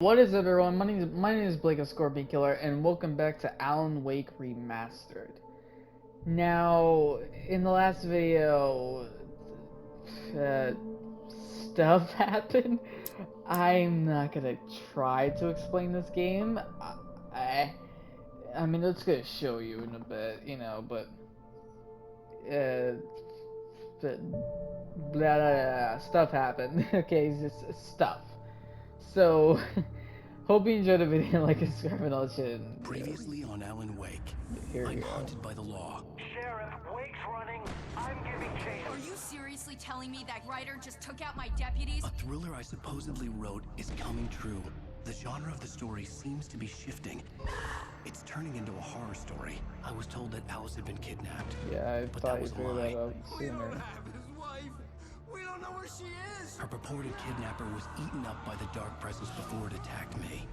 What is up, everyone? My name is Blake of Scorpion Killer, and welcome back to Alan Wake Remastered. Now, in the last video, uh, stuff happened. I'm not gonna try to explain this game. I, I mean, it's gonna show you in a bit, but uh, blah, blah, blah, stuff happened. Okay, it's just stuff. So, hope you enjoyed the video, like, subscribe, and all that shit. Previously on Alan Wake, Here we I'm go. haunted by the law. Sheriff, Wake's running. I'm giving chase. Are you seriously telling me that writer just took out my deputies? A thriller I supposedly wrote is coming true. The genre of the story seems to be shifting. It's turning into a horror story. I was told that Alice had been kidnapped. Yeah, I But thought that you was a figured lie. that out We don't sooner. have his wife. We don't know where she is. Her purported kidnapper was eaten up by the dark presence before it attacked me.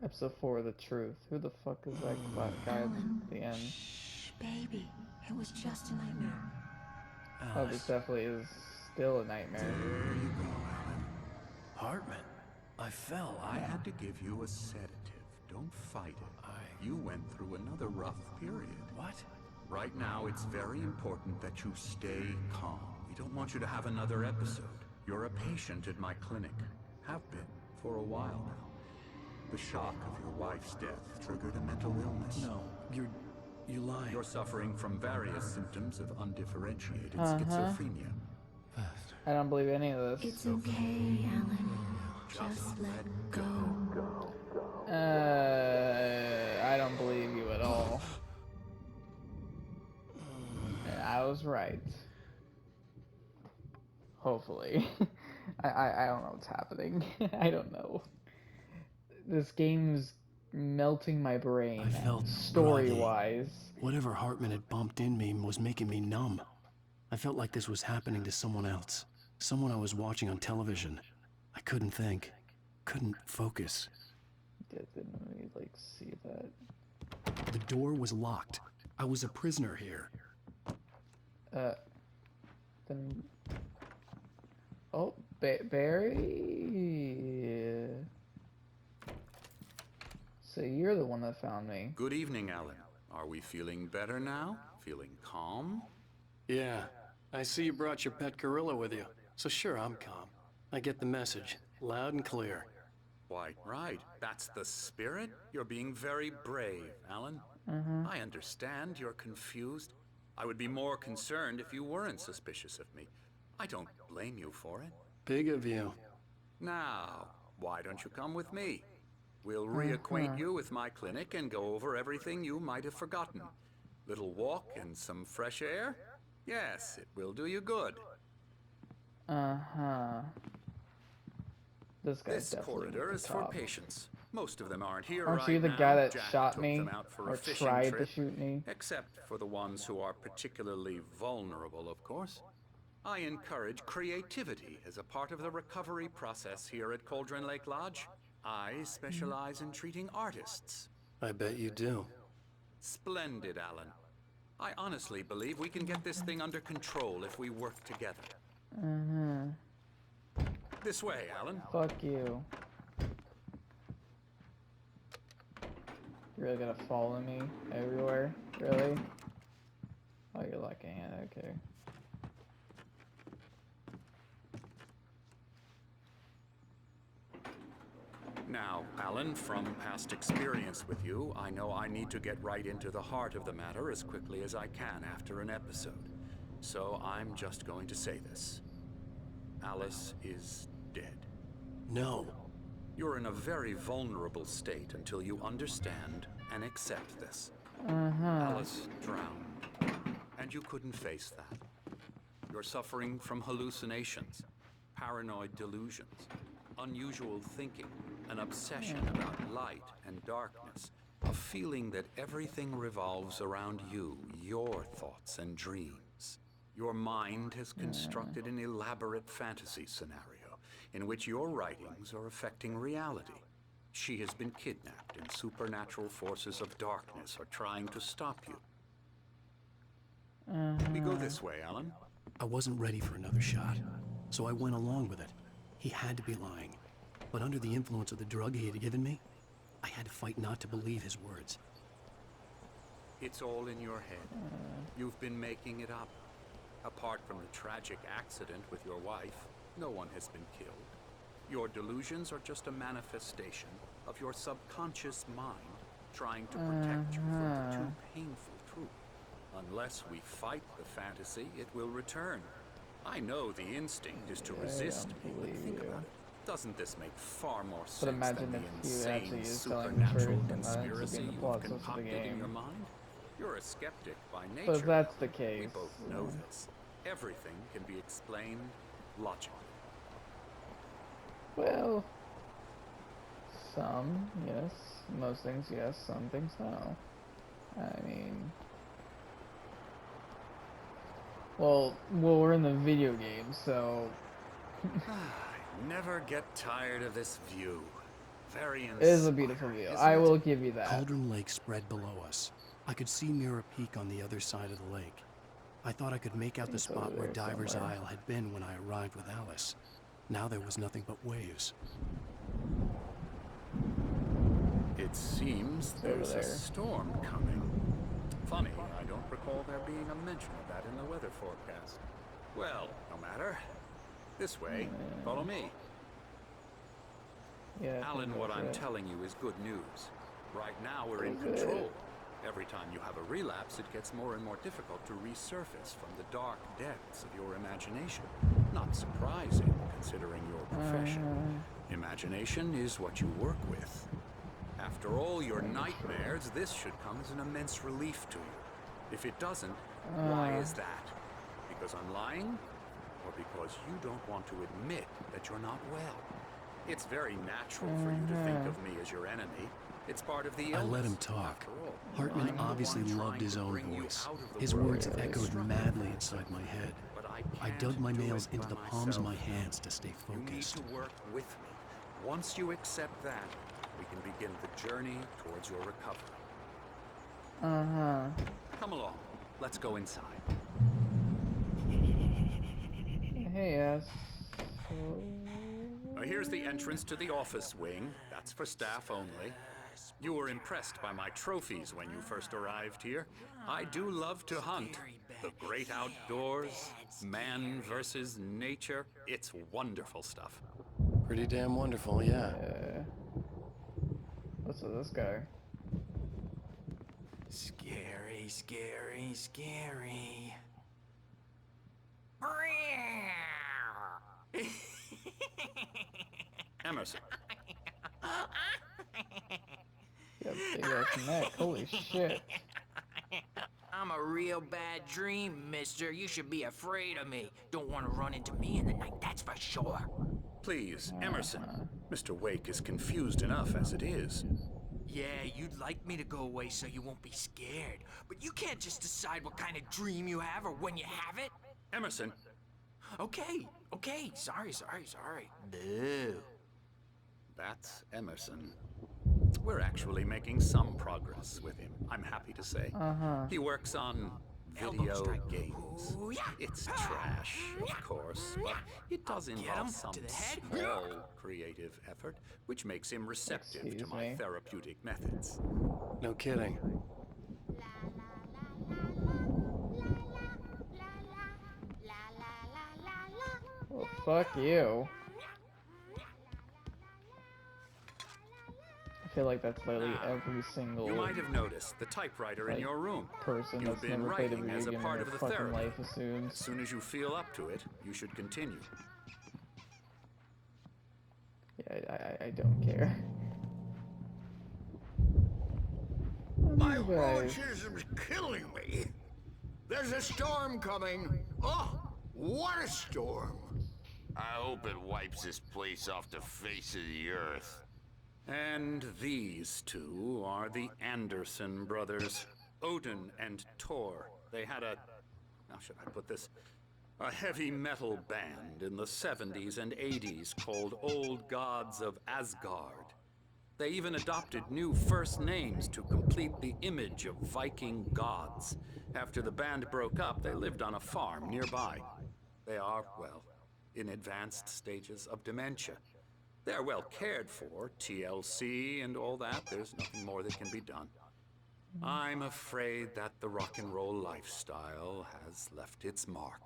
Episode 4, The Truth. Who the fuck is that guy at the end? Shh, baby. It was just a nightmare. Oh, this definitely is still a nightmare. There you go, Alan. Hartman, I fell. I had to give you a sedative. Don't fight it. You went through another rough period. What? Right now, it's very important that you stay calm. We don't want you to have another episode. You're a patient at my clinic. Have been for a while now. The shock of your wife's death triggered a mental illness. No, you're lying. You're suffering from various symptoms of undifferentiated Uh-huh. schizophrenia. I don't believe any of this. It's okay, Alan. Just let go. I don't believe you at all. And I was right. Hopefully. I don't know what's happening. I don't know. This game's melting my brain. I felt story-wise. Whatever Hartman had bumped in me was making me numb. I felt like this was happening to someone else. Someone I was watching on television. I couldn't think. Couldn't focus. Didn't really like see that. The door was locked. I was a prisoner here. Then. Oh, Barry. So you're the one that found me. Good evening, Alan. Are we feeling better now? Feeling calm? Yeah, I see you brought your pet gorilla with you. So sure, I'm calm. I get the message, loud and clear. Quite right. That's the spirit. You're being very brave, Alan. I understand you're confused. I would be more concerned if you weren't suspicious of me. I don't blame you for it. Big of you. Now, why don't you come with me? We'll reacquaint you with my clinic and go over everything you might have forgotten. Little walk and some fresh air? Yes, it will do you good. Uh-huh. This guy's This definitely corridor at is the for top. patients. Most of them aren't here Aren't right you the now. guy that Jack shot took me? them out for Or a fishing tried trip, to shoot me? except for the ones who are particularly vulnerable, of course. I encourage creativity as a part of the recovery process here at Cauldron Lake Lodge. I specialize in treating artists. I bet you do. Splendid, Alan. I honestly believe we can get this thing under control if we work together. This way, Alan. Fuck you. You're really gonna follow me everywhere? Really? Oh, you're lucky. Yeah, okay. Now, Alan, from past experience with you, I know I need to get right into the heart of the matter as quickly as I can after an episode. So I'm just going to say this. Alice is dead. No. You're in a very vulnerable state until you understand and accept this. Alice drowned, and you couldn't face that. You're suffering from hallucinations, paranoid delusions, unusual thinking, an obsession about light and darkness, a feeling that everything revolves around you, your thoughts and dreams. Your mind has constructed an elaborate fantasy scenario in which your writings are affecting reality. She has been kidnapped, and supernatural forces of darkness are trying to stop you. We go this way, Alan. I wasn't ready for another shot, so I went along with it. He had to be lying. But under the influence of the drug he had given me, I had to fight not to believe his words. It's all in your head. You've been making it up. Apart from the tragic accident with your wife, no one has been killed. Your delusions are just a manifestation of your subconscious mind trying to protect you from the too painful truth. Unless we fight the fantasy, it will return. I know the instinct is to resist me, but think about it. Doesn't this make far more sense than imagine the if you actually insane is telling the truth supernatural and that ends up conspiracy being the you've plot twist of the concocted in your game? mind? You're a skeptic by nature. But if that's the We case, both know this. Everything can be explained logically. well, some yes, most things yes, some things no. I mean, well, we're in the video game, so I never get tired of this view. Very inspiring. it is a beautiful view. isn't I it? will give you that. Cauldron Lake spread below us. I could see Mirror Peak on the other side of the lake. I thought I could make out the It's over spot where there Diver's somewhere. Isle had been when I arrived with Alice. Now there was nothing but waves. It seems over there's a there. storm coming. Funny, I don't recall there being a mention of that in the weather forecast. Well, no matter. This way, follow me. Yeah, I think Alan, what that's I'm right. telling you is good news. Right now we're in Good. control. Every time you have a relapse, it gets more and more difficult to resurface from the dark depths of your imagination. Not surprising, considering your profession. Imagination is what you work with. After all your nightmares, this should come as an immense relief to you. If it doesn't, why is that? Because I'm lying? Or because you don't want to admit that you're not well? It's very natural for you to think of me as your enemy. It's part of the illness. I let him talk. After all, Hartman I'm the obviously one loved trying his to own bring you voice. out of the His world words of echoed destruction. madly inside my head. But I can't dug my do nails it into by the palms of my myself. hands to stay You need focused. to work with me. Once you accept that, we can begin the journey towards your recovery. Come along. Let's go inside. Hey, yes. Here's the entrance to the office wing. That's for staff only. You were impressed by my trophies when you first arrived here. I do love to hunt. The great outdoors, man versus nature. It's wonderful stuff. Pretty damn wonderful, yeah. What's with this guy? Scary, scary, scary. Emerson, Yeah, big ass neck. Holy shit. I'm a real bad dream, mister. You should be afraid of me. Don't want to run into me in the night, that's for sure. please, Emerson. Mr. Wake is confused enough as it is. Yeah, you'd like me to go away so you won't be scared. But you can't just decide what kind of dream you have or when you have it. Emerson, Okay, okay. Sorry. Boo. that's Emerson. We're actually making some progress with him, I'm happy to say. He works on Elbow video strike. games. Ooh, yeah. It's trash, of course, but it does Get involve him some to the head. small creative effort, which makes him receptive to Excuse my me. therapeutic methods. No kidding. Well, fuck you. I feel like that's literally every single You might have noticed the typewriter in like, your room. person You've that's been never played a writing video as a game in part their of the fucking therapy. life As assumes. soon as you feel up to it, you should continue. Yeah, I don't care. My You guys. rheumatism's killing me. There's a storm coming. Oh, what a storm. I hope it wipes this place off the face of the earth. And these two are the Anderson brothers, Odin and Thor. They had a, how should I put this? A heavy metal band in the 70s and 80s called Old Gods of Asgard. They even adopted new first names to complete the image of Viking gods. After the band broke up, they lived on a farm nearby. They are, well, in advanced stages of dementia. They're well cared for, TLC and all that. There's nothing more that can be done. I'm afraid that the rock and roll lifestyle has left its mark.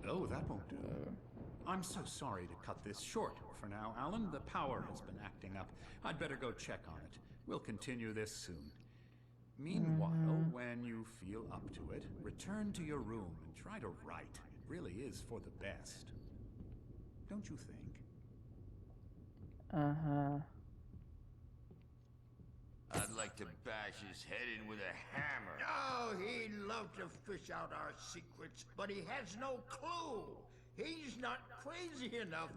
Oh, that won't do. I'm so sorry to cut this short for now, Alan. The power has been acting up. I'd better go check on it. We'll continue this soon. Meanwhile, when you feel up to it, return to your room and try to write. It really is for the best. Don't you think? I'd like to bash his head in with a hammer. Oh, he'd love to fish out our secrets, but he has no clue. He's not crazy enough.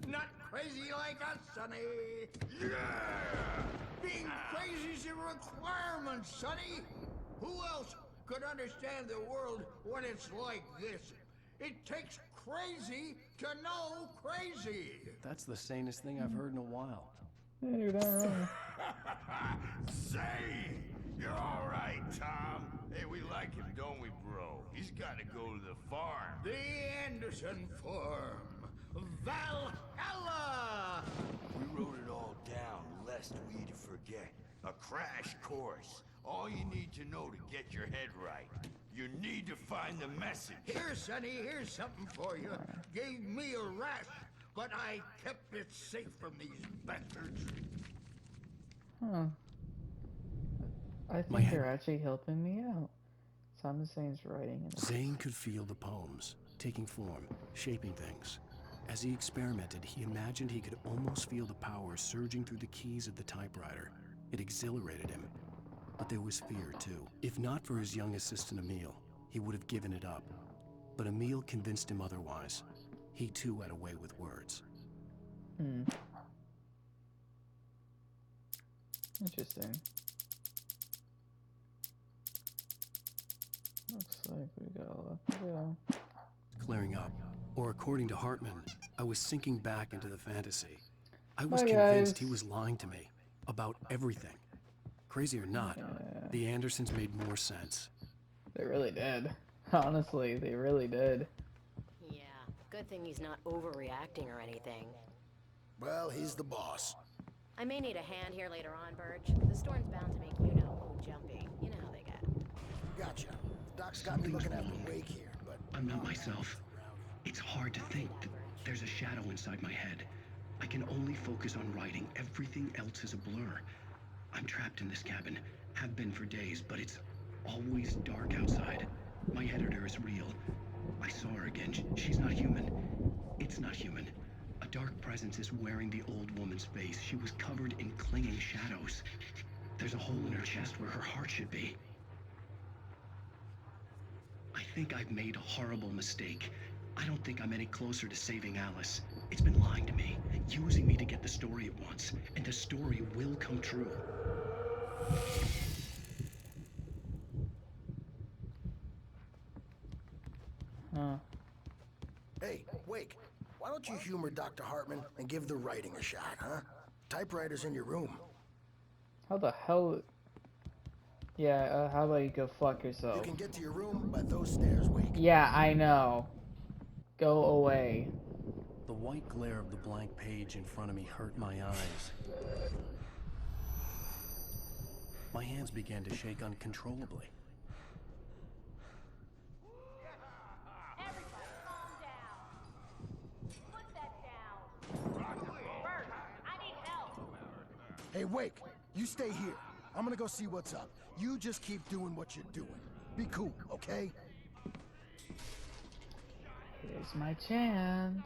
Not crazy like us, Sonny. Yeah! Being crazy's a requirement, Sonny. Who else could understand the world when it's like this? It takes crazy to know crazy. That's the sanest thing I've heard in a while. Yeah, you're not wrong. Say, you're all right, Tom. Hey, we like him, don't we, bro? He's got to go to the farm. The Anderson Farm. Valhalla! We wrote it all down, lest we'd forget. A crash course. All you need to know to get your head right. You need to find the message. Here, Sonny, here's something for you. Gave me a rash, but I kept it safe from these bastards. Huh. I My think head- you're actually helping me out. Simon Saint's writing in Zane could feel the poems, taking form, shaping things. As he experimented, he imagined he could almost feel the power surging through the keys of the typewriter. It exhilarated him. But there was fear, too. If not for his young assistant Emil, he would have given it up. But Emil convinced him otherwise. He, too, had a way with words. Interesting. Looks like we got a lot to go. Clearing up. Or according to Hartman, I was sinking back into the fantasy. I was Bye, convinced guys. he was lying to me. About everything. Crazy or not, the Andersons made more sense. They really did. Honestly, they really did. Yeah, good thing he's not overreacting or anything. Well, he's the boss. I may need a hand here later on, Birch. The storm's bound to make you-know-who jumpy. You know how they get. Gotcha. Doc's got me looking after Wake here, but... I'm not myself. It's hard to think. There's a shadow inside my head. I can only focus on writing. Everything else is a blur. I'm trapped in this cabin. Have been for days, but it's always dark outside. My editor is real. I saw her again. She's not human. It's not human. A dark presence is wearing the old woman's face. She was covered in clinging shadows. There's a hole in her chest where her heart should be. I think I've made a horrible mistake. I don't think I'm any closer to saving Alice. It's been lying to me, using me to get the story it wants, and the story will come true. Huh. Hey, Wake, why don't you humor Dr. Hartman and give the writing a shot, huh? Typewriter's in your room. How the hell... Yeah, how about you go fuck yourself? You can get to your room by those stairs, Wake. Yeah, I know. Go away. The white glare of the blank page in front of me hurt my eyes. My hands began to shake uncontrollably. Everybody calm down. Put that down. Bert, I need help. Hey, Wake, you stay here. I'm gonna go see what's up. You just keep doing what you're doing. Be cool, okay? Here's my chance.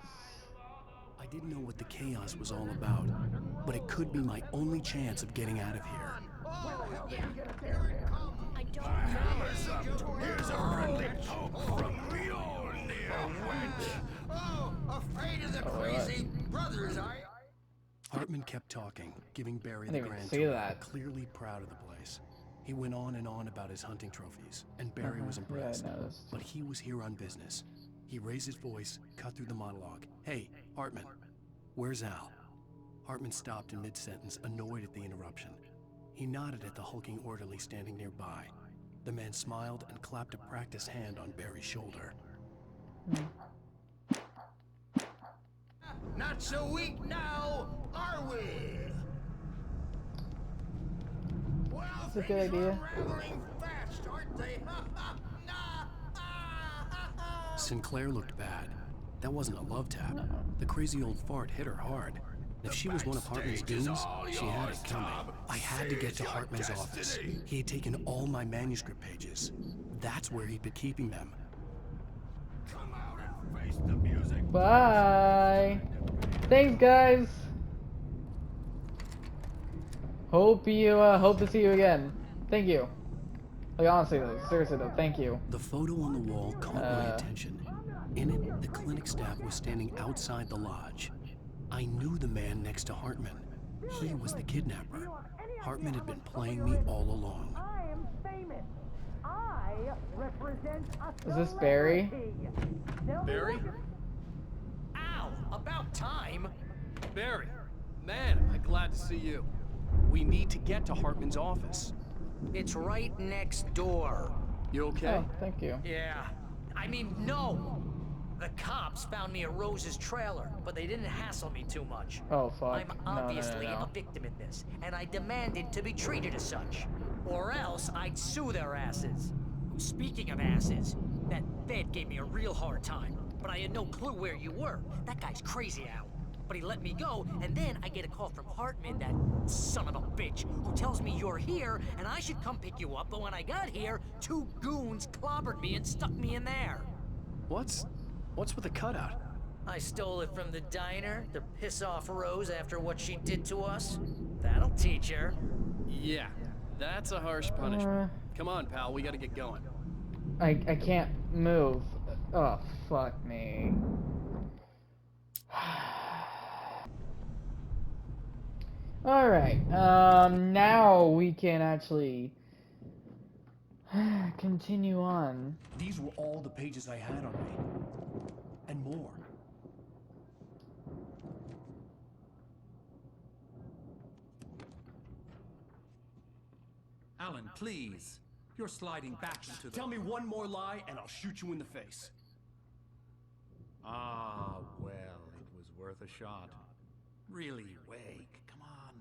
I didn't know what the chaos was all about, but it could be my only chance of getting out of here. I don't Hammer's up. Here's a friendly poke from Mjolnir, wench. Oh, afraid of the crazy brothers, are you? Hartman kept talking, giving Barry I the didn't even grand see tour, that. clearly proud of the place. He went on and on about his hunting trophies, and Barry was Yeah, impressed. I noticed. But he was here on business. He raised his voice, cut through the monologue. Hey, Hartman, where's Al? Hartman stopped in mid-sentence, annoyed at the interruption. He nodded at the hulking orderly standing nearby. The man smiled and clapped a practiced hand on Barry's shoulder. Not so weak now, are we? Well, That's a good things idea. are unraveling fast, aren't they? Sinclair looked bad. That wasn't a love tap. The crazy old fart hit her hard. If she was one of Hartman's goons, she had it coming. I had to get to Hartman's office. He had taken all my manuscript pages. That's where he'd been keeping them. Come out and face the music. Bye. Thanks, guys. Hope to see you again. Thank you. Like, honestly though, seriously though, thank you. The photo on the wall caught my attention. In it, the clinic staff was standing outside the lodge. I knew the man next to Hartman. He was the kidnapper. Hartman had been playing me all along. I am famous. I represent a Is this Barry? Barry? Ow! About time! Barry! Man, am I glad to see you. We need to get to Hartman's office. It's right next door. You okay? Oh, thank you. Yeah. I mean, no! The cops found me at Rose's trailer, but they didn't hassle me too much. Oh, fuck. I'm obviously no. a victim in this, and I demanded to be treated as such. Or else I'd sue their asses. Speaking of asses, that Fed gave me a real hard time, but I had no clue where you were. That guy's crazy, Al. But he let me go, and then I get a call from Hartman, that son of a bitch, who tells me you're here, and I should come pick you up, but when I got here, 2 goons clobbered me and stuck me in there. What's with the cutout? I stole it from the diner to piss off Rose after what she did to us. That'll teach her. Yeah, that's a harsh punishment. Come on, pal, we gotta get going. I can't move. Oh, fuck me. Alright, now we can actually continue on. These were all the pages I had on me. And more. Alan, please. You're sliding back into the... Tell me one more lie and I'll shoot you in the face. Ah, well, it was worth a shot. Really, Wake, come on.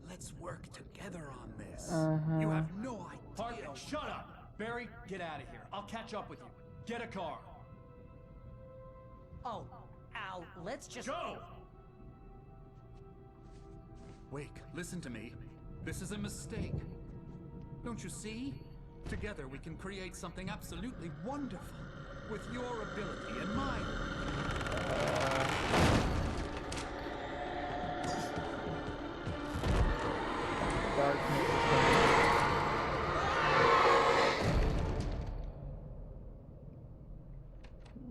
Let's work together on this. You have no idea. Hartman, shut up! Barry, get out of here. I'll catch up with you. Get a car. Oh, Al, let's just... Go! Wake, listen to me. This is a mistake. Don't you see? Together we can create something absolutely wonderful. With your ability and mine.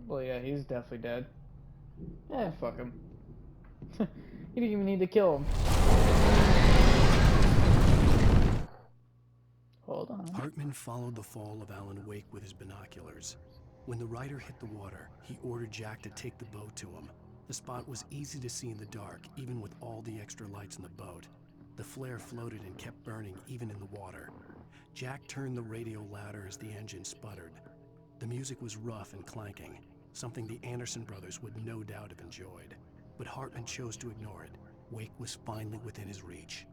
Well, yeah, he's definitely dead. Eh, fuck him. You didn't even need to kill him. Hold on. Hartman followed the fall of Alan Wake with his binoculars. When the rider hit the water, he ordered Jack to take the boat to him. The spot was easy to see in the dark, even with all the extra lights in the boat. The flare floated and kept burning even in the water. Jack turned the radio louder as the engine sputtered. The music was rough and clanking, something the Anderson brothers would no doubt have enjoyed. But Hartman chose to ignore it. Wake was finally within his reach.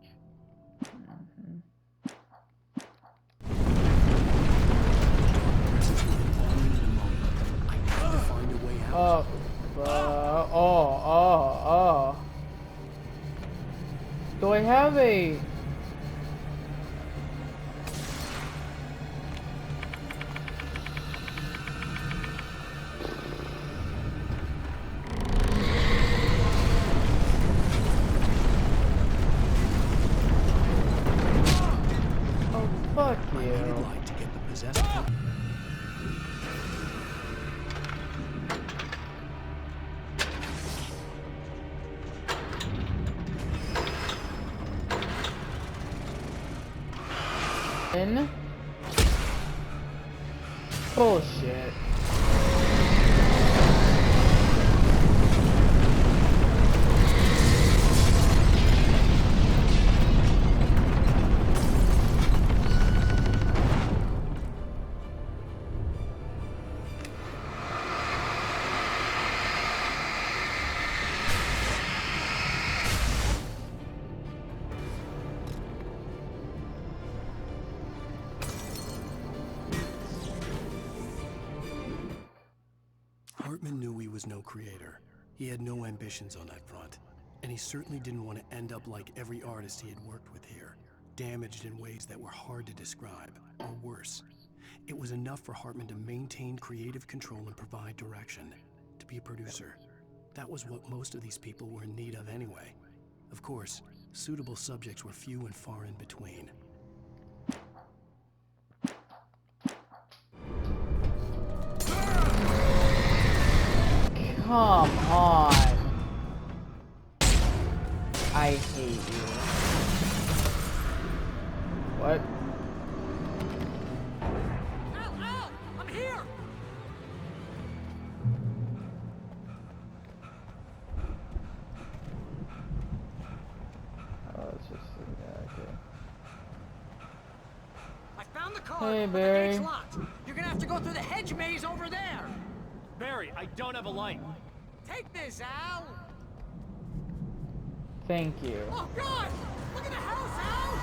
Do I have a... Oh, fuck you. I needed light to get the possessed... Bullshit. Hartman knew he was no creator. He had no ambitions on that front. And he certainly didn't want to end up like every artist he had worked with here, damaged in ways that were hard to describe, or worse. It was enough for Hartman to maintain creative control and provide direction, to be a producer. That was what most of these people were in need of anyway. Of course, suitable subjects were few and far in between. Come on. I hate you. What? Al! I'm here! Oh, it's just okay. I found the car. Hey, but Barry. the gate's locked. You're gonna have to go through the hedge maze over there. Barry, I don't have a light. Take this, Al. Thank you. Oh God! Look at the house, Al!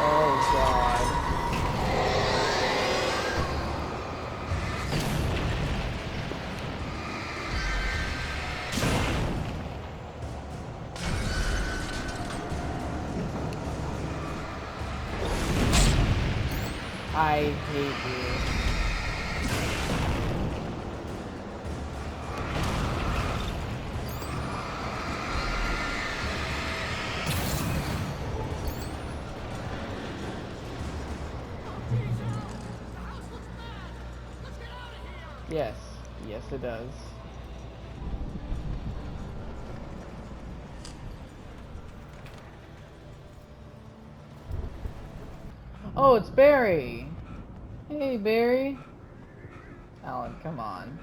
Oh God. I hate you. Yes. Yes, it does. Oh, it's Barry. Hey, Barry. Alan, come on.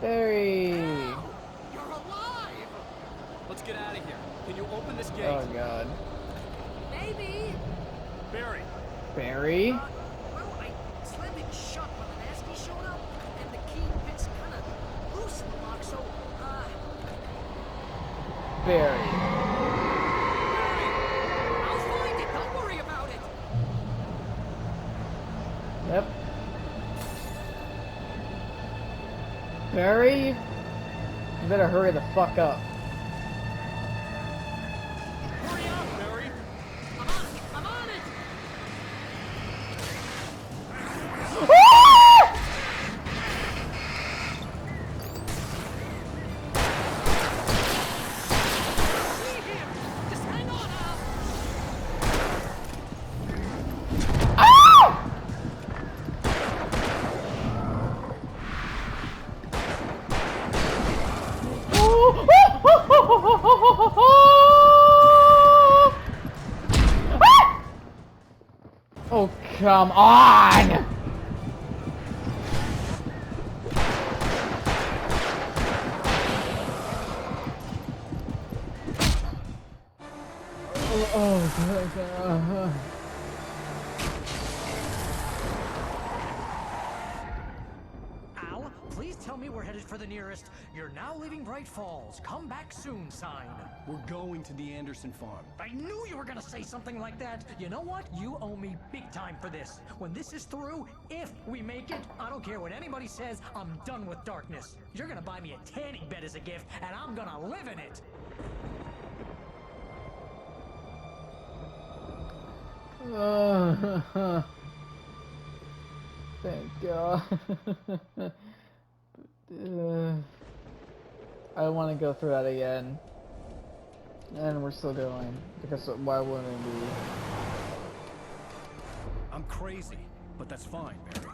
Barry. You're alive! Let's get out of here. Can you open this gate? Oh, God. Maybe. Barry. Barry? Well, I slammed it shut when the nasty showed up, and the key fits kind of loose in the lock, so, Barry. I'll find it. Don't worry about it. Yep. Barry? You better hurry the fuck up. Hurry up, Barry. I'm on it. Just hang on, Al. Oh, come on! Oh, Al, please tell me we're headed for the nearest "You're now leaving Bright Falls. Come back soon" sign. We're going to the Anderson farm. I knew you were gonna say something like that. You know what? You owe me big time for this. When this is through, if we make it, I don't care what anybody says, I'm done with darkness. You're gonna buy me a tanning bed as a gift, and I'm gonna live in it. Thank God. I don't want to go through that again. And we're still going. Because why wouldn't it be? I'm crazy, but that's fine, Barry.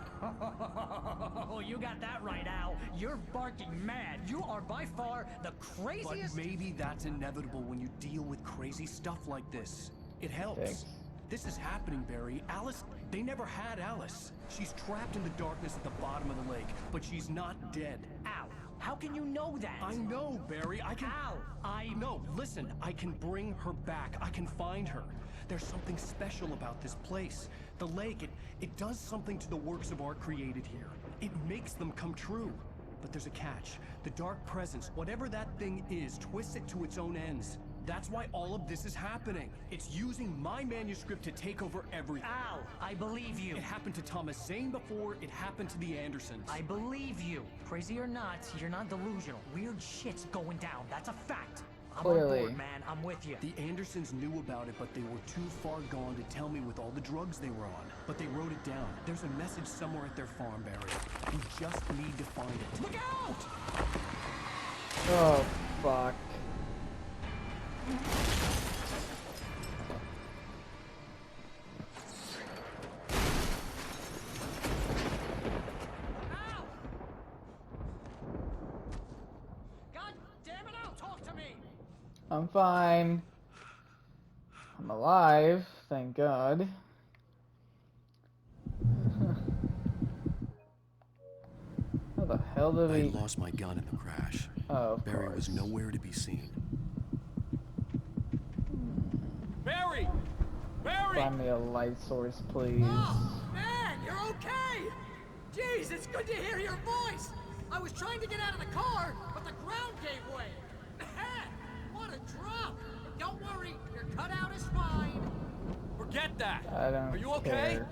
Oh, you got that right, Al. You're barking mad. You are by far the craziest. But maybe that's inevitable when you deal with crazy stuff like this. It helps. Thanks. This is happening, Barry. Alice, they never had Alice. She's trapped in the darkness at the bottom of the lake, but she's not dead. Al, how can you know that? I know, Barry. I can... Al, No, listen. I can bring her back. I can find her. There's something special about this place. The lake, it does something to the works of art created here. It makes them come true. But there's a catch. The dark presence, whatever that thing is, twists it to its own ends. That's why all of this is happening. It's using my manuscript to take over everything. Al, I believe you. It happened to Thomas Zane before it happened to the Andersons. I believe you. Crazy or not, you're not delusional. Weird shit's going down. That's a fact. I'm on board, man. I'm with you. The Andersons knew about it, but they were too far gone to tell me with all the drugs they were on. But they wrote it down. There's a message somewhere at their farm, Barry. We just need to find it. Look out! Oh, fuck. God damn it, Al, talk to me! I'm fine. I'm alive, thank God. How the hell did I he... lost my gun in the crash. Oh, of Barry course. was nowhere to be seen. Barry! Barry! Find me a light source, please. Oh, man, you're okay! Jeez, it's good to hear your voice! I was trying to get out of the car, but the ground gave way. Man, what a drop! Don't worry, your cutout is fine. Forget that! I don't Are you okay? care.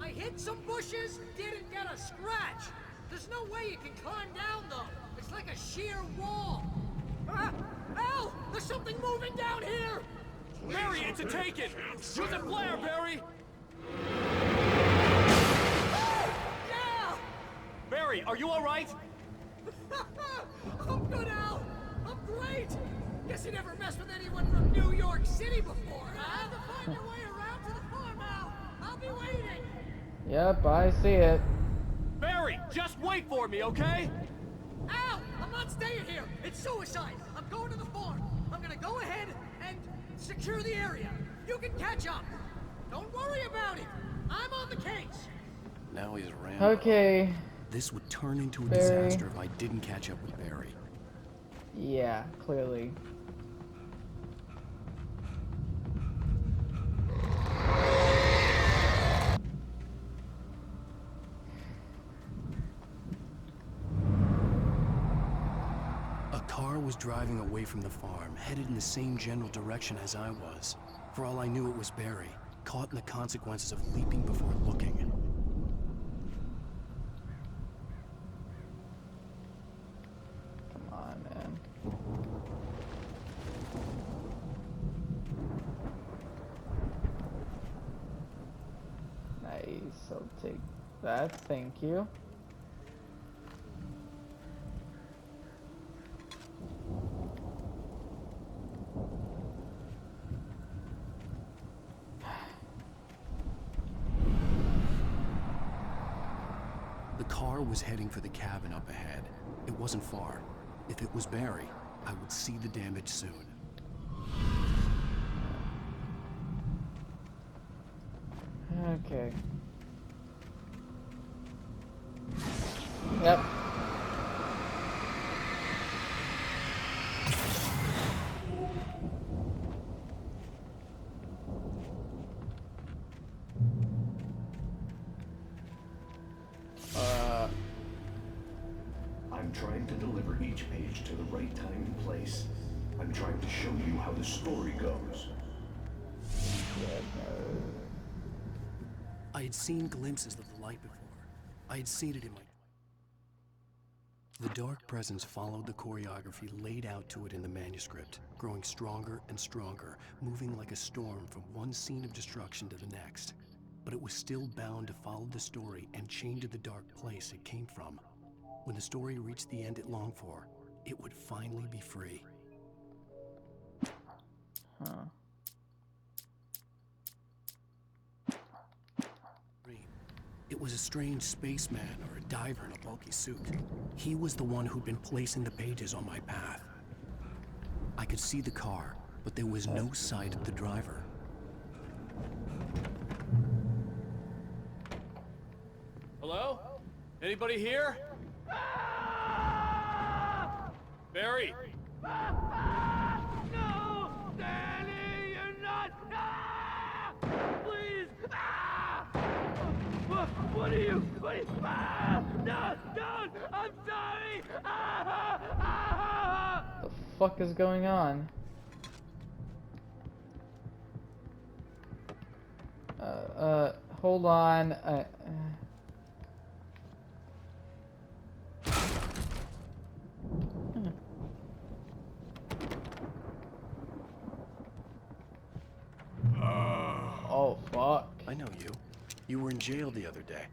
I hit some bushes, didn't get a scratch. There's no way you can climb down, though. It's like a sheer wall. Ah! Al! There's something moving down here! Barry, it's a taken! Use a flare, Barry! Yeah! Barry, are you alright? I'm good, Al! I'm great! Guess you never messed with anyone from New York City before, huh? To find your way around to the farm, Al! I'll be waiting! Yep, I see it. Barry, just wait for me, okay? Al! I'm not staying here! It's suicide! I'm going to the farm! I'm gonna go ahead and secure the area. You can catch up. Don't worry about it. I'm on the case. Now he's Rambo. Okay. This would turn into a Barry. disaster if I didn't catch up with Barry. Yeah, clearly. A car was driving away from the farm, headed in the same general direction as I was. For all I knew, it was Barry, caught in the consequences of leaping before looking. Come on, man. Nice, I'll take that, thank you. The car was heading for the cabin up ahead. It wasn't far. If it was Barry, I would see the damage soon. Okay. Yep. I'm trying to deliver each page to the right time and place. I'm trying to show you how the story goes. I had seen glimpses of the light before. I had seen it in my... The dark presence followed the choreography laid out to it in the manuscript, growing stronger and stronger, moving like a storm from one scene of destruction to the next. But it was still bound to follow the story and chained to the dark place it came from. When the story reached the end it longed for, it would finally be free. Huh. It was a strange spaceman or a diver in a bulky suit. He was the one who'd been placing the pages on my path. I could see the car, but there was no sight of the driver. Hello? Anybody here? Barry! No! Danny, you're not! Ah! Please! Ah! What are you? No! Don't! I'm sorry! The fuck is going on? Hold on. Oh, fuck. I know you. You were in jail the other day.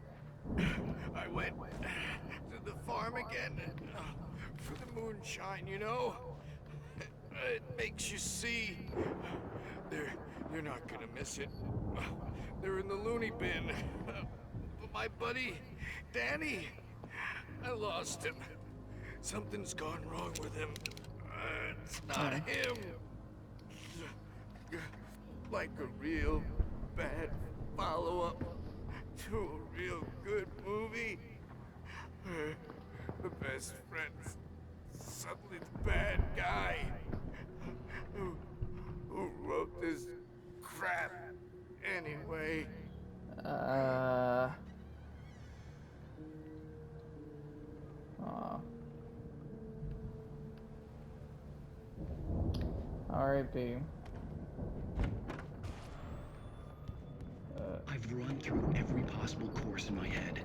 I went to the farm again for the moonshine, you know? It makes you see. You're not gonna miss it. They're in the loony bin. But my buddy, Danny, I lost him. Something's gone wrong with him. It's not him. Like a real bad follow-up to a real good movie. The best friend's suddenly the bad guy. Who wrote this crap anyway? Aw. R.I.P. I've run through every possible course in my head.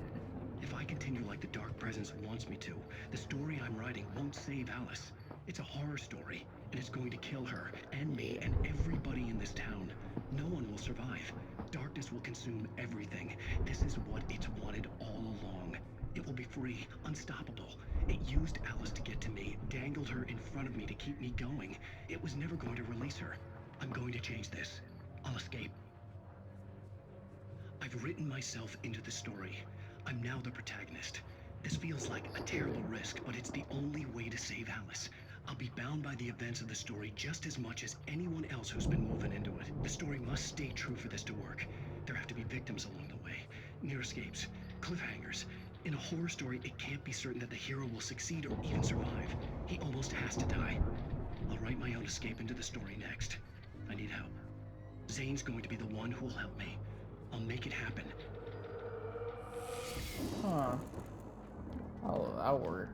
If I continue like the Dark Presence wants me to, the story I'm writing won't save Alice. It's a horror story, and it's going to kill her, and me, and everybody in this town. No one will survive. Darkness will consume everything. This is what it's wanted all along. It will be free, unstoppable. It used Alice to get to me, dangled her in front of me to keep me going. It was never going to release her. I'm going to change this. I'll escape. I've written myself into the story. I'm now the protagonist. This feels like a terrible risk, but it's the only way to save Alice. I'll be bound by the events of the story just as much as anyone else who's been woven into it. The story must stay true for this to work. There have to be victims along the way, near escapes, cliffhangers. In a horror story, it can't be certain that the hero will succeed or even survive. He almost has to die. I'll write my own escape into the story next. I need help. Zane's going to be the one who will help me. I'll make it happen. Huh. Oh, that'll work.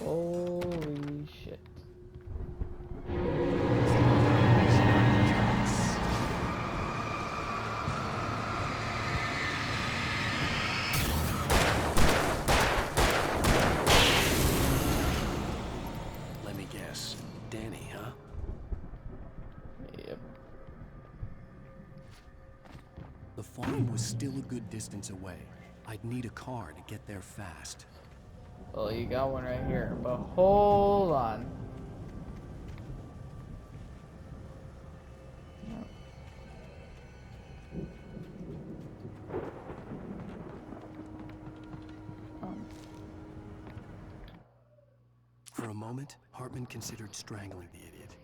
Holy shit. Let me guess. Danny, huh? Yep. The farm was still a good distance away. I'd need a car to get there fast. Well, you got one right here, but hold on. For a moment, Hartman considered strangling the idiot.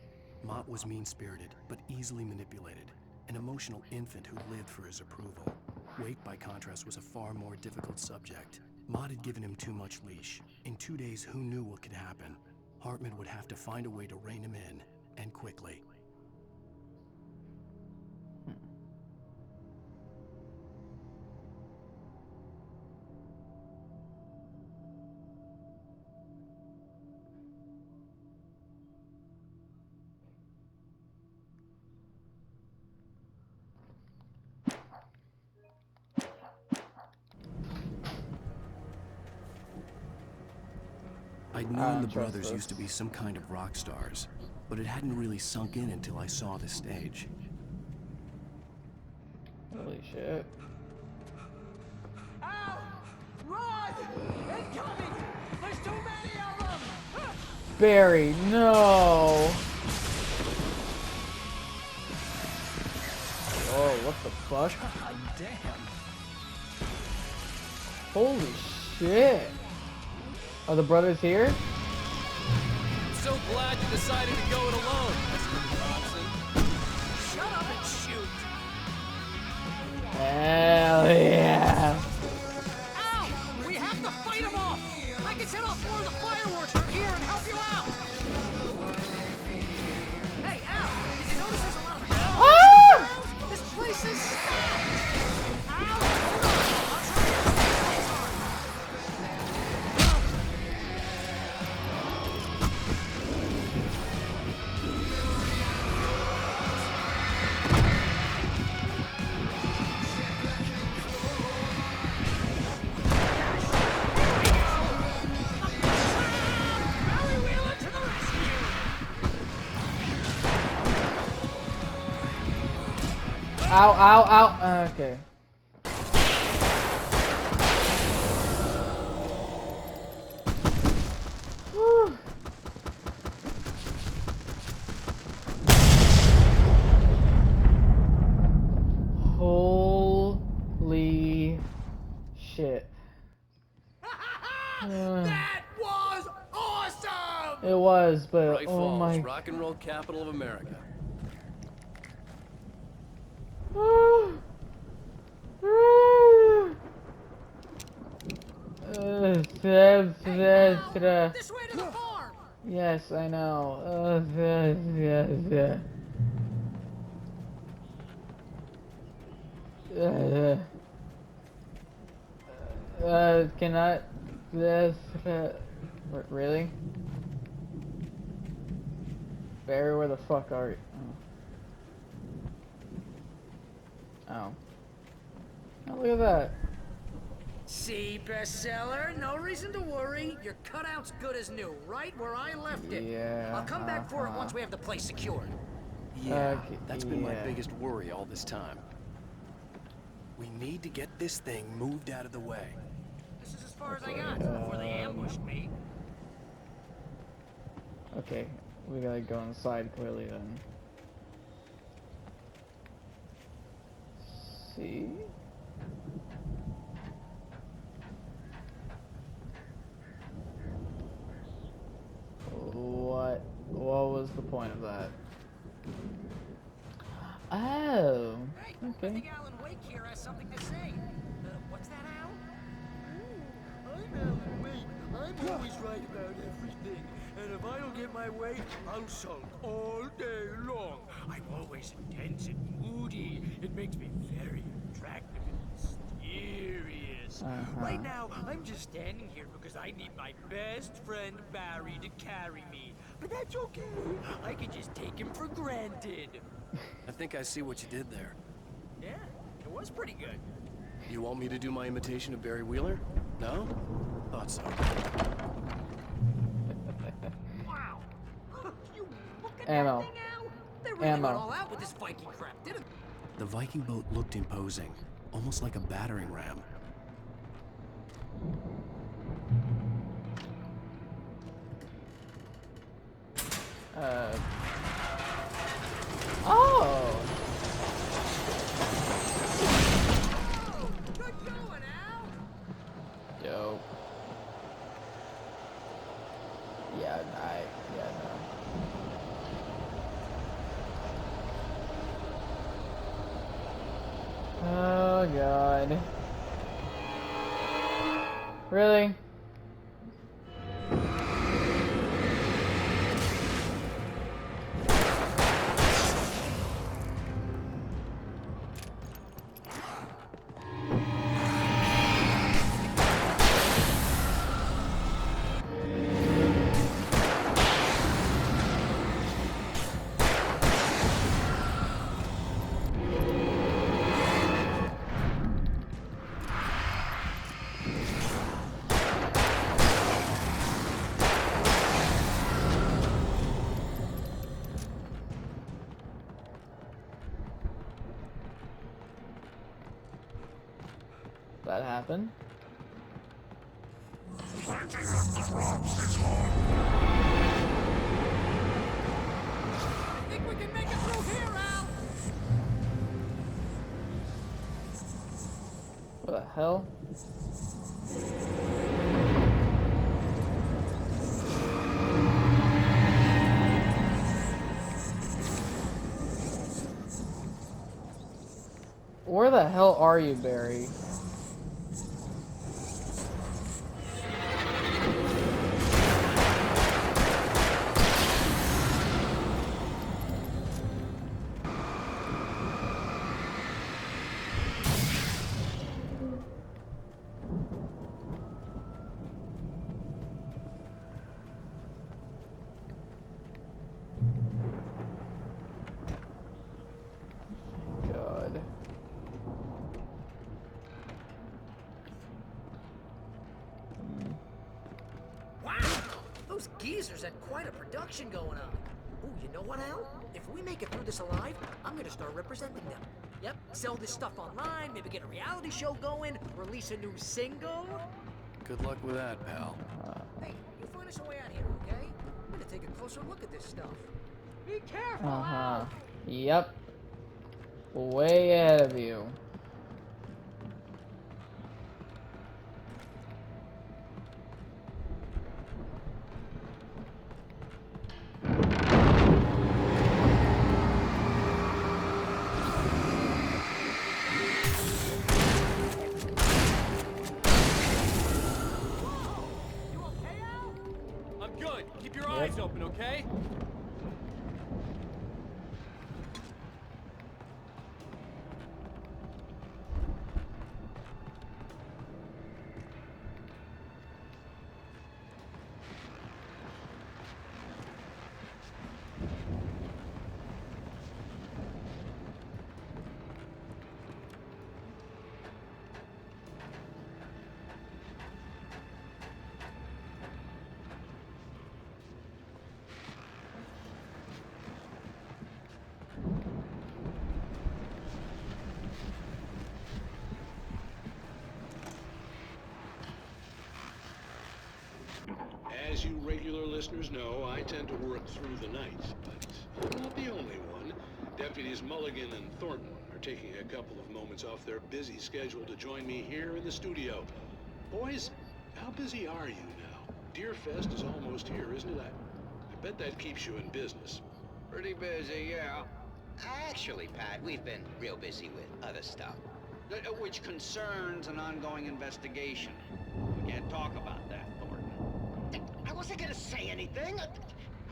Mott was mean-spirited, but easily manipulated. An emotional infant who lived for his approval. Wake, by contrast, was a far more difficult subject. Mott had given him too much leash. In 2 days, who knew what could happen? Hartman would have to find a way to rein him in, and quickly. I'd known the brothers used to be some kind of rock stars, but it hadn't really sunk in until I saw the stage. Holy shit. Ow! Run! Incoming! There's too many of them! Barry, no! Oh, what the fuck? God damn. Holy shit! Are the brothers here? I'm so glad you decided to go it alone, Mr. Thompson. Shut up and shoot! Hell yeah! Ow! We have to fight them off! I can set off more of the fireworks from here and help you out! Hey, Al! Did you notice there's a lot of around? This place is stacked! Al! Hold on! I'll try to get the lights on! Ow, ow, ow. Okay. Whew. Holy shit. That was awesome! It was, but Bright oh Falls, my. rock and roll capital of America. This way to the farm! Yes, I know. Cannot. Really? Barry, where the fuck are you? Oh. Oh, look at that. See, bestseller? No reason to worry. Your cutout's good as new, right where I left it. Yeah. I'll come back for it once we have the place secured. Yeah, that's been my biggest worry all this time. We need to get this thing moved out of the way. This is as far as I got before they ambushed me. Okay, we gotta go inside clearly then. See? What was the point of that? Oh, Hey, okay. I think Alan Wake here has something to say. What's that, Al? I'm Alan Wake. I'm always right about everything. And if I don't get my way, I'll sulk all day long. I'm always intense and moody. It makes me very attractive and mysterious. Right now, I'm just standing here because I need my best friend Barry to carry me. But that's okay. I can just take him for granted. I think I see what you did there. Yeah, it was pretty good. You want me to do my imitation of Barry Wheeler? No? Thought so. Wow. You look at Ammo. that thing, Al? They really Ammo. went all out with this Viking crap, didn't they? The Viking boat looked imposing, almost like a battering ram. Oh! Good going, Al. Yo. Yeah, no. Oh god. Really? That happened. I think we can make it through here, Al. What the hell? Where the hell are you, Barry? God. Wow! Those geezers had quite a production going on. Ooh, you know what, Al? If we make it through this alive, I'm gonna start representing them. Yep, sell this stuff online, maybe get a reality show going, release a new single. Good luck with that, pal. Hey, you find us a way out here, okay? I'm gonna take a closer look at this stuff. Be careful, Al! Yep. Way ahead of you. I'm good. Keep your eyes open, okay? As you regular listeners know, I tend to work through the night, but I'm not the only one. Deputies Mulligan and Thornton are taking a couple of moments off their busy schedule to join me here in the studio. Boys, how busy are you now? Deerfest is almost here, isn't it? I bet that keeps you in business. Pretty busy, yeah. Actually, Pat, we've been real busy with other stuff, which concerns an ongoing investigation. We can't talk about that, Thornton. I wasn't gonna say anything. I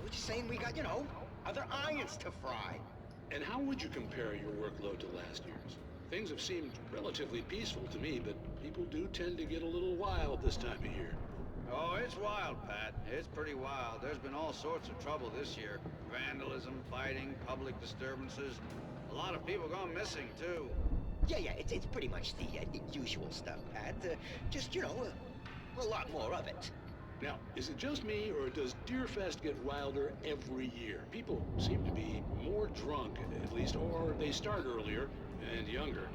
was just saying we got, you know, other irons to fry. And how would you compare your workload to last year's? Things have seemed relatively peaceful to me, but people do tend to get a little wild this time of year. Oh, it's wild, Pat. It's pretty wild. There's been all sorts of trouble this year. Vandalism, fighting, public disturbances. A lot of people gone missing, too. Yeah, it's pretty much the usual stuff, Pat. Just, you know, a lot more of it. Now, is it just me, or does Deerfest get wilder every year? People seem to be more drunk, at least, or they start earlier and younger.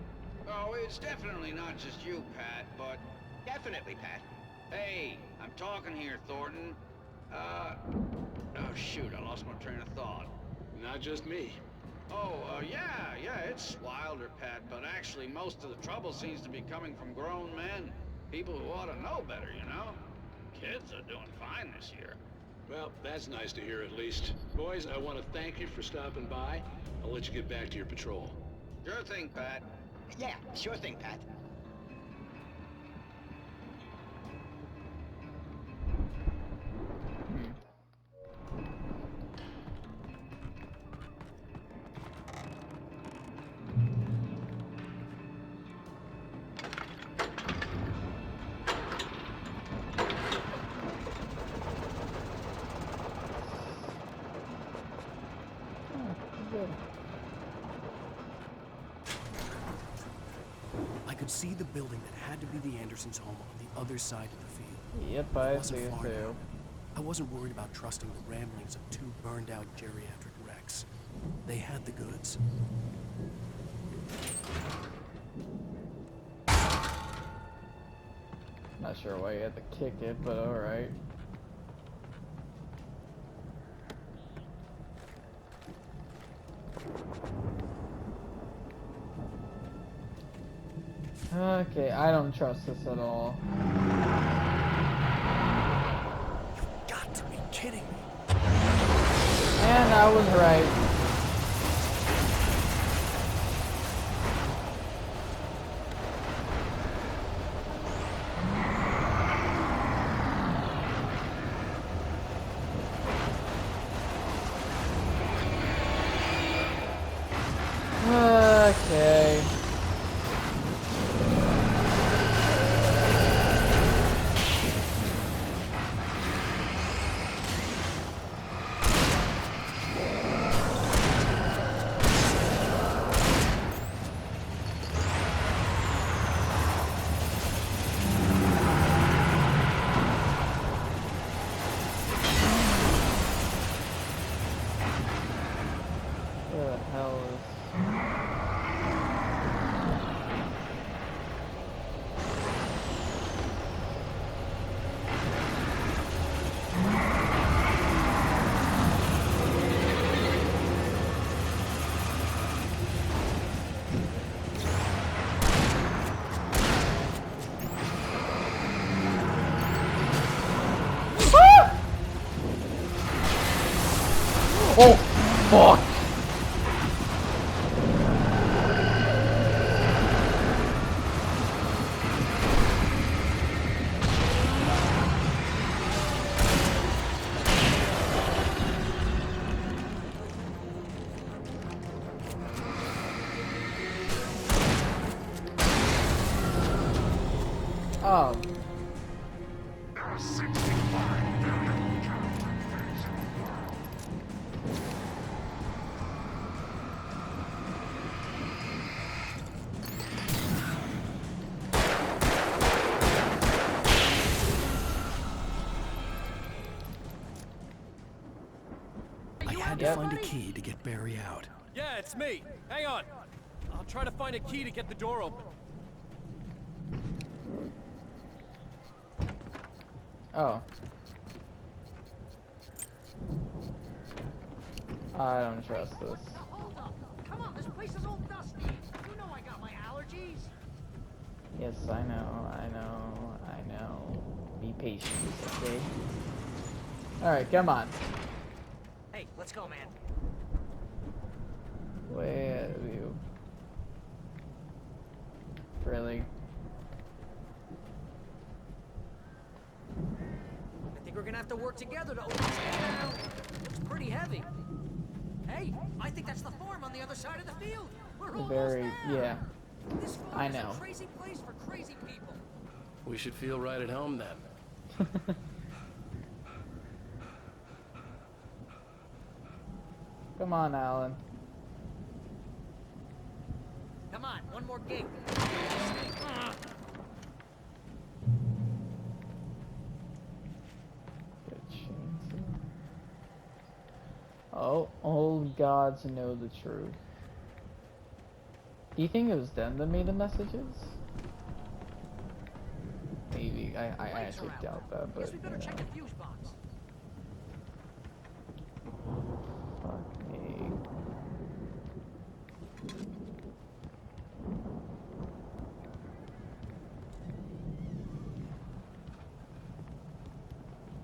Oh, it's definitely not just you, Pat, but... Definitely, Pat. Hey, I'm talking here, Thornton. Oh, shoot, I lost my train of thought. Not just me. Oh, yeah, it's wilder, Pat, but actually most of the trouble seems to be coming from grown men. People who ought to know better, you know? Kids are doing fine this year. Well, that's nice to hear at least. Boys, I want to thank you for stopping by. I'll let you get back to your patrol. Sure thing, Pat. Yeah, sure thing, Pat. I could see the building that had to be the Andersons' home on the other side of the field. Yep, I see it too. I wasn't worried about trusting the ramblings of two burned-out geriatric wrecks. They had the goods. Not sure why you had to kick it, but alright. Okay, I don't trust this at all. You've got to be kidding me. And I was right. Okay. Where the hell is... Oh, fuck! Oh. I had to find a key to get Barry out. Yeah, it's me. Hang on. I'll try to find a key to get the door open. Oh. I don't trust this. Hold up. Come on, this place is all dusty. You know I got my allergies. Yes, I know, I know, I know. Be patient, okay? Alright, come on. Hey, let's go, man. Where are you? Really? I think we're gonna have to work together to open this thing out. Looks pretty heavy. Hey, I think that's the farm on the other side of the field. We're almost Very, there. yeah. This farm I is know. a crazy place for crazy people. We should feel right at home then. Come on, Alan. Come on, one more gig. Good chainsaw. Oh, old gods know the truth. Do you think it was them that made the messages? Maybe. I actually doubt that, but Guess we better check the fuse box. fuck me.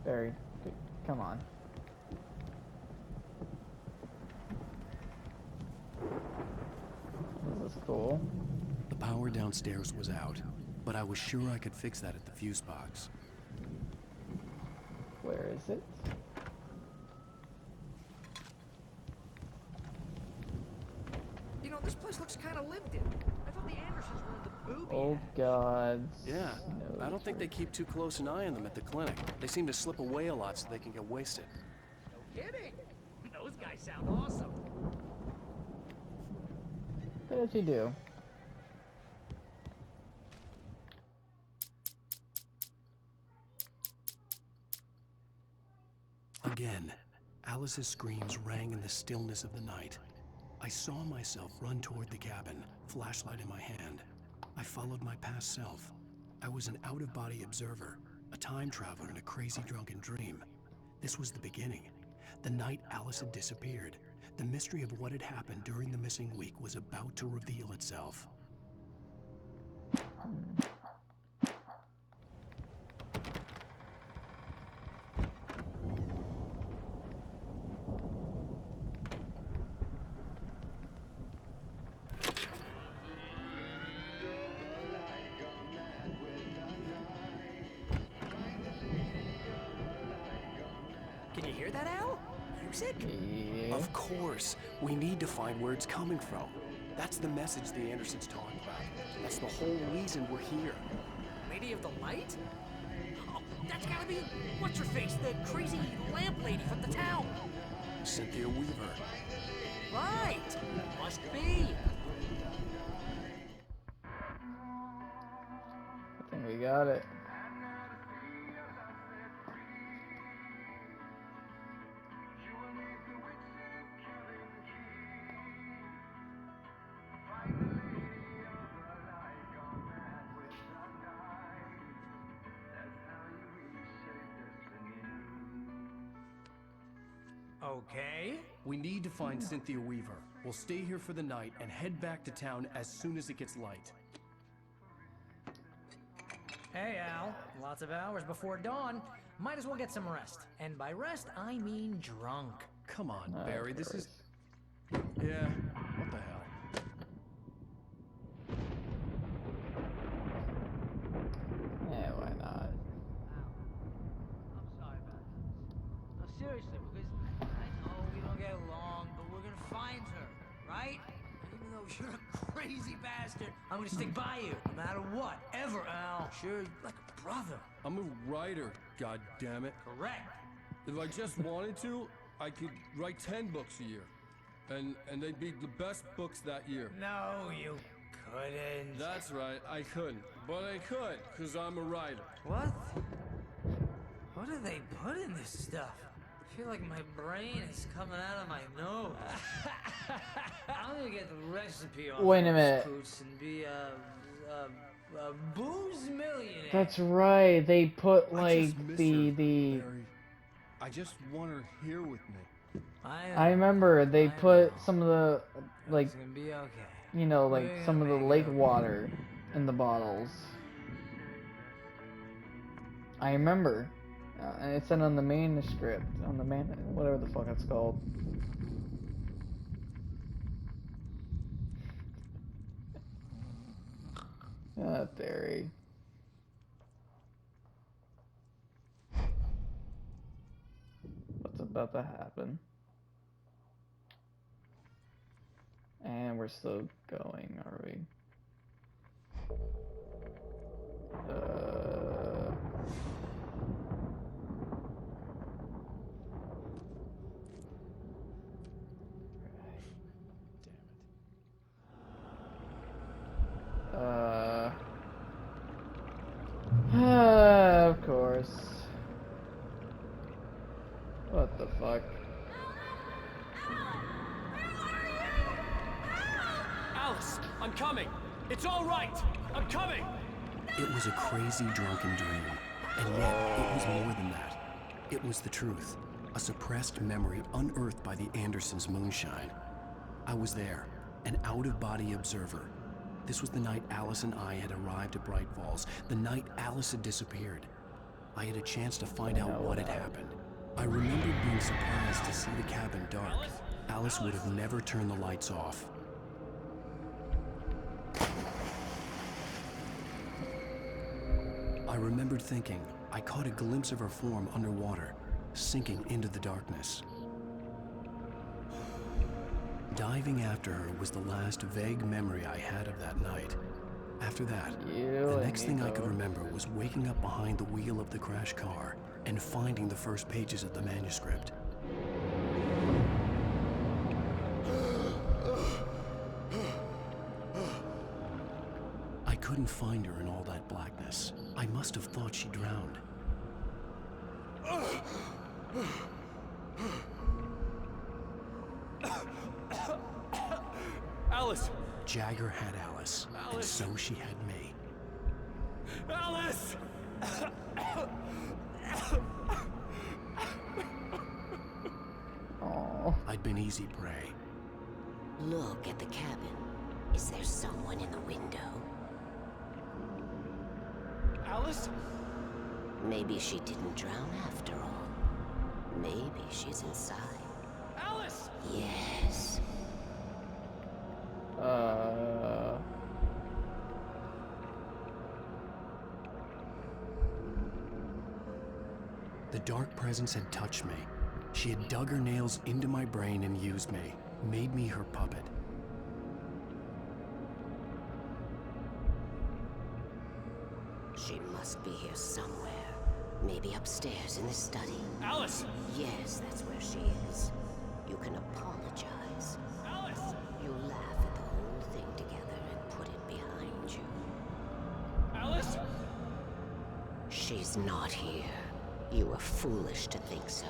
Barry, come on. This is cool. The power downstairs was out, but I was sure I could fix that at the fuse box. Where is it? You know, this place looks kind of lived in. I thought the Andersons were in the booby. Old gods. Yeah, know I don't the think they truth. keep too close an eye on them at the clinic. They seem to slip away a lot so they can get wasted. No kidding. Those guys sound awesome. What did you do? Again, Alice's screams rang in the stillness of the night. I saw myself run toward the cabin, flashlight in my hand. I followed my past self. I was an out-of-body observer, a time traveler in a crazy drunken dream. This was the beginning. The night Alice had disappeared. The mystery of what had happened during the missing week was about to reveal itself. Can you hear that, Al? Music? Yeah. Of course. We need to find where it's coming from. That's the message the Andersons talking about. That's the whole reason we're here. Lady of the Light? Oh, that's gotta be what's-her-face, the crazy lamp lady from the town. Cynthia Weaver. Right. Must be. I think we got it. Okay. We need to find Cynthia Weaver. We'll stay here for the night and head back to town as soon as it gets light. Hey, Al. Lots of hours before dawn. Might as well get some rest. And by rest, I mean drunk. Come on, Barry, this is... Yeah, what the hell? Yeah, why not? I'm sorry about this. No, seriously, because I know we don't get along, but we're gonna find her, right? And even though you're a crazy bastard, I'm gonna stick by you, no matter what, ever, Al. Sure, like a brother. I'm a writer, goddammit. Correct. If I just wanted to, I could write 10 books a year. And they'd be the best books that year. No, you couldn't. That's right, I couldn't. But I could, because I'm a writer. What? What do they put in this stuff? I feel like my brain is coming out of my nose. I'm gonna get the recipe off Wait a minute. Coots and be a booze millionaire. That's right. They put like the Barry. I just want her here with me. I remember they put some of the like It's gonna be okay. you know like some of the lake water in the bottles. I remember. And it said on the manuscript, on the whatever the fuck it's called. Barry. What's about to happen? And we're still going, are we? Of course. What the fuck? Alice, I'm coming. It's all right. I'm coming. It was a crazy drunken dream, and yet it was more than that. It was the truth, a suppressed memory unearthed by the Andersons' moonshine. I was there, an out-of-body observer. This was the night Alice and I had arrived at Bright Falls, the night Alice had disappeared. I had a chance to find out what had happened. I remembered being surprised to see the cabin dark. Alice would have never turned the lights off. I remembered thinking I caught a glimpse of her form underwater, sinking into the darkness. Diving after her was the last vague memory I had of that night. After that, the next thing I could remember was waking up behind the wheel of the crashed car and finding the first pages of the manuscript. I couldn't find her in all that blackness. I must have thought she drowned. Alice! Jagger had Alice, and so she had me. Alice! I'd been easy prey. Look at the cabin. Is there someone in the window? Alice? Maybe she didn't drown after all. Maybe she's inside. Alice! Yes. The dark presence had touched me. She had dug her nails into my brain and used me, made me her puppet. She must be here somewhere. Maybe upstairs in the study. Alice! Yes, that's where she is. You can apologize. Alice! You laugh at the whole thing together and put it behind you. Alice! She's not here. You were foolish to think so.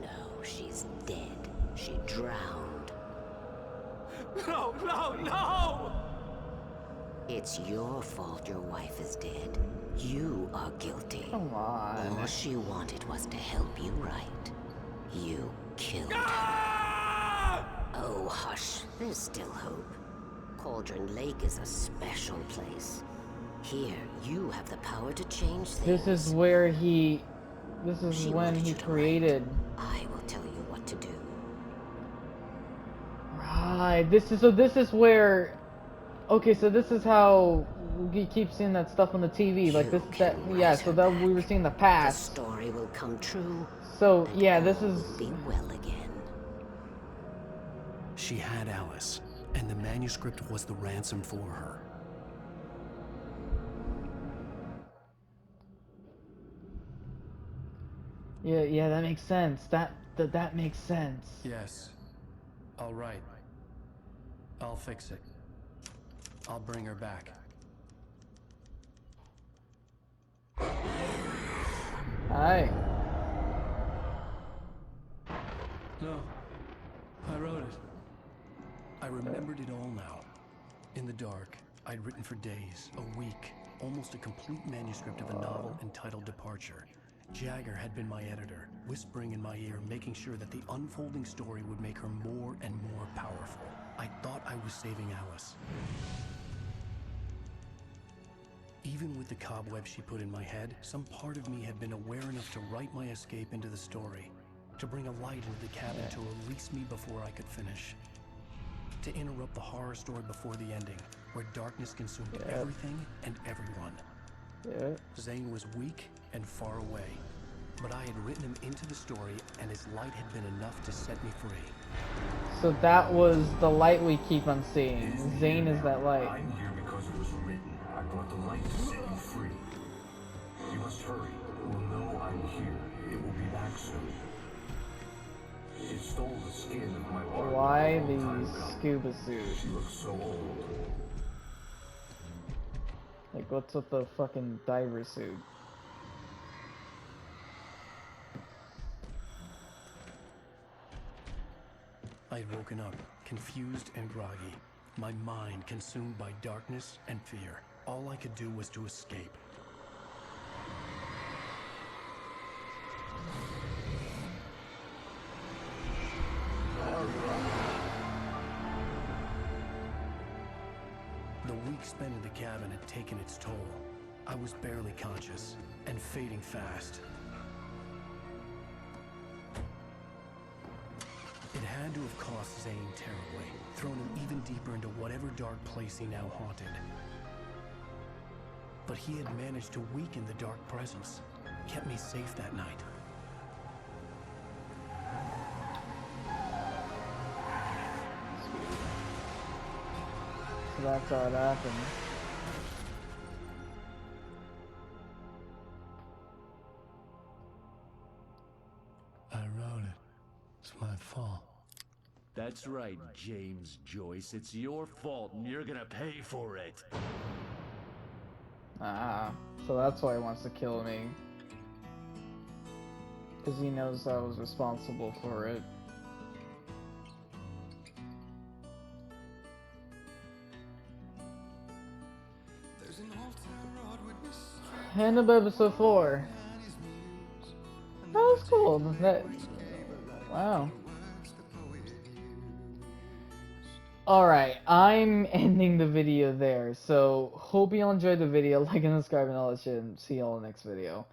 No, she's dead. She drowned. No, no, no! It's your fault your wife is dead. You are guilty. Come on. All she wanted was to help you right. You killed her. Oh, hush. There's still hope. Cauldron Lake is a special place. Here, you have the power to change things. This is where he This is She when wanted he you to created. I will tell you what to do. Right. This is where. Okay, so this is how we keep seeing that stuff on the TV. Like this, that, yeah. So that we were seeing the The past. story will come true. So and yeah, all this is. will be well again. She had Alice, and the manuscript was the ransom for her. Yeah, that makes sense. That makes sense. Yes. All right. I'll fix it. I'll bring her back. Hi. No. I wrote it. I remembered it all now. In the dark, I'd written for days, a week, almost a complete manuscript of a novel entitled Departure. Jagger had been my editor, whispering in my ear, making sure that the unfolding story would make her more and more powerful. I thought I was saving Alice. Even with the cobwebs she put in my head, some part of me had been aware enough to write my escape into the story, to bring a light into the cabin, to release me before I could finish, to interrupt the horror story before the ending, where darkness consumed everything and everyone. Zane was weak and far away, but I had written him into the story, and his light had been enough to set me free. So that was the light we keep on seeing. Zane is that light. I'm here because it was written. I brought the light to set you free. You must hurry. It will know I'm here. It will be back soon. It stole the skin of my partner. Why the scuba suit? She looks so old. Like, what's with the fucking diver suit? I'd woken up, confused and groggy, my mind consumed by darkness and fear. All I could do was to escape. The week spent in the cabin had taken its toll. I was barely conscious and fading fast. It had to have cost Zane terribly, thrown him even deeper into whatever dark place he now haunted. But he had managed to weaken the dark presence, kept me safe that night. So that's how it happened. I wrote it. It's my fault. That's right, James Joyce. It's your fault, and you're gonna pay for it. Ah, so that's why he wants to kill me. Because he knows I was responsible for it. End of episode 4. That was cool. Wow. Alright, I'm ending the video there. So, hope you all enjoyed the video. Like and subscribe and all that shit. And see you all in the next video.